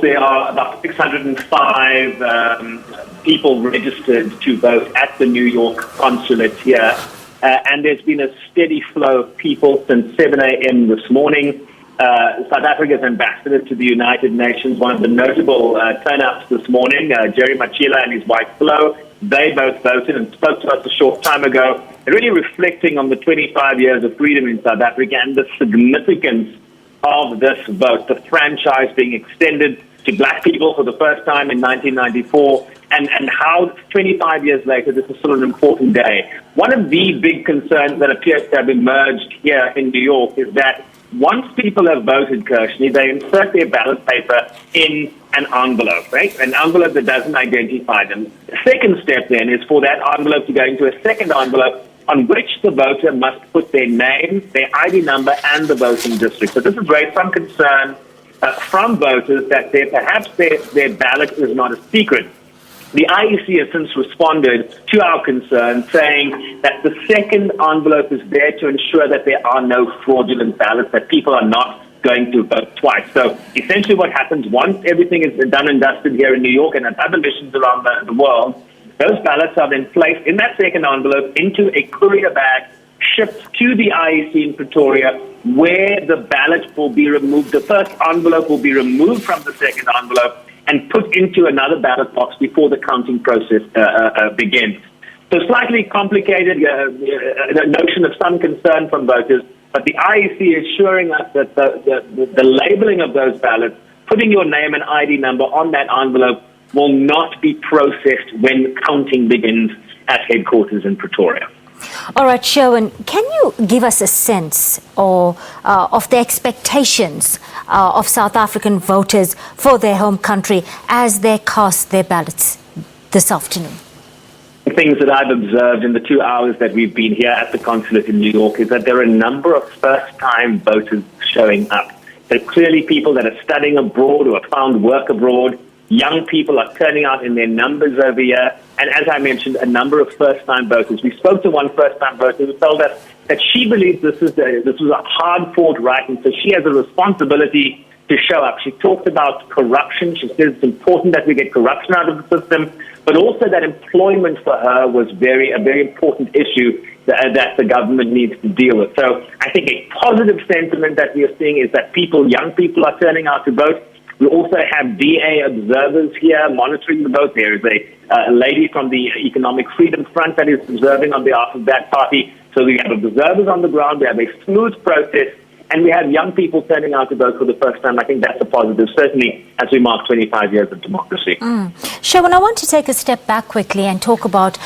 there are about 605 people registered to vote at the New York consulate here. And there's been a steady flow of people since 7 a.m. this morning. South Africa's ambassador to the United Nations, one of the notable turnouts this morning, Jerry Machila and his wife Flo, they both voted and spoke to us a short time ago, really reflecting on the 25 years of freedom in South Africa and the significance of this vote, the franchise being extended to black people for the first time in 1994, and how 25 years later this is still an important day. One of the big concerns that appears to have emerged here in New York is that once people have voted, Kirshni, they insert their ballot paper in an envelope, right? An envelope that doesn't identify them. The second step then is for that envelope to go into a second envelope on which the voter must put their name, their ID number, and the voting district. So this has raised some concern from voters that perhaps their ballot is not a secret. The IEC has since responded to our concern, saying that the second envelope is there to ensure that there are no fraudulent ballots, that people are not going to vote twice. So essentially what happens once everything is done and dusted here in New York and at other missions around the world, those ballots are then placed in that second envelope into a courier bag, shipped to the IEC in Pretoria, where the ballot will be removed. The first envelope will be removed from the second envelope and put into another ballot box before the counting process begins. So slightly complicated, notion of some concern from voters, but the IEC is assuring us that the labeling of those ballots, putting your name and ID number on that envelope, will not be processed when counting begins at headquarters in Pretoria. All right, Sherwin, can you give us a sense of the expectations of South African voters for their home country as they cast their ballots this afternoon? The things that I've observed in the 2 hours that we've been here at the consulate in New York is that there are a number of first-time voters showing up. There are clearly people that are studying abroad or have found work abroad. Young people are turning out in their numbers over here. And as I mentioned, a number of first-time voters. We spoke to one first-time voter who told us that she believes this was a hard-fought right, and so she has a responsibility to show up. She talked about corruption. She says it's important that we get corruption out of the system, but also that employment for her was a very important issue that the government needs to deal with. So I think a positive sentiment that we are seeing is that young people are turning out to vote. We also have DA observers here monitoring the vote. There is a lady from the Economic Freedom Front that is observing on behalf of that party. So we have observers on the ground. We have a smooth process. And we have young people turning out to vote for the first time. I think that's a positive, certainly as we mark 25 years of democracy. Sherwin, I want to take a step back quickly and talk about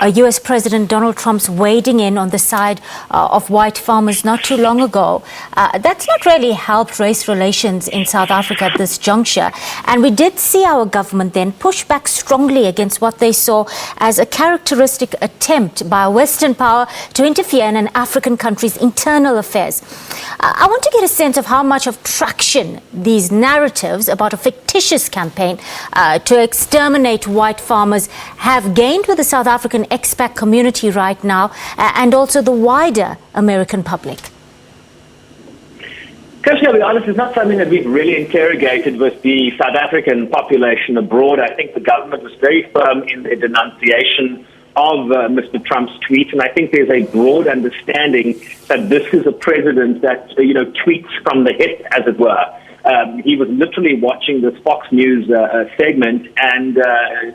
U.S. President Donald Trump's wading in on the side of white farmers not too long ago. That's not really helped race relations in South Africa at this juncture. And we did see our government then push back strongly against what they saw as a characteristic attempt by a Western power to interfere in an African country's internal affairs. I want to get a sense of how much of traction these narratives about a fictitious campaign to exterminate white farmers have gained with the South African expat community right now and also the wider American public. Kirshni, I'll be honest, it's not something that we've really interrogated with the South African population abroad. I think the government was very firm in their denunciation of Mr. Trump's tweet, and I think there's a broad understanding that this is a president that, tweets from the hip, as it were. He was literally watching this Fox News segment and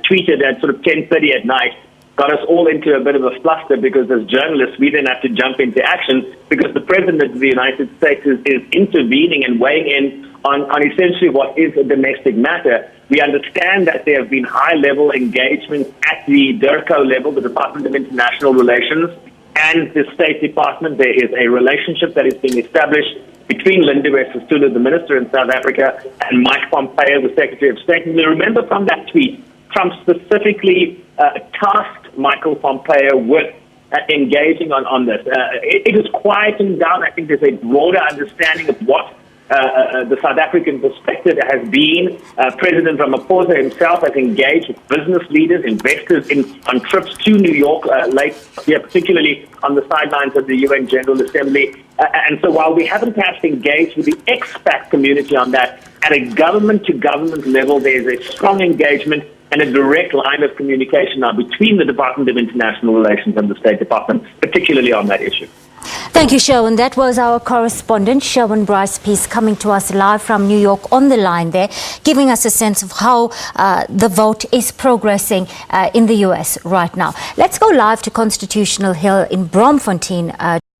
tweeted at sort of 10:30 at night, got us all into a bit of a fluster because as journalists, we then have to jump into action because the president of the United States is intervening and weighing in on essentially what is a domestic matter. We understand that there have been high-level engagements at the DIRCO level, the Department of International Relations, and the State Department. There is a relationship that is being established between Linda Wessels-Tula, the minister in South Africa, and Mike Pompeo, the Secretary of State. And we remember from that tweet, Trump specifically tasked Michael Pompeo with engaging on this. It is quieting down. I think there's a broader understanding of what the South African perspective has been. President Ramaphosa himself has engaged with business leaders, investors on trips to New York late here, particularly on the sidelines of the UN General Assembly. And so while we haven't perhaps engaged with the expat community on that, at a government-to-government level, there's a strong engagement and a direct line of communication now between the Department of International Relations and the State Department, particularly on that issue. Thank you, Sherwin. That was our correspondent, Sherwin Bryce-Pease, coming to us live from New York on the line there, giving us a sense of how the vote is progressing in the U.S. right now. Let's go live to Constitutional Hill in Bromfontein.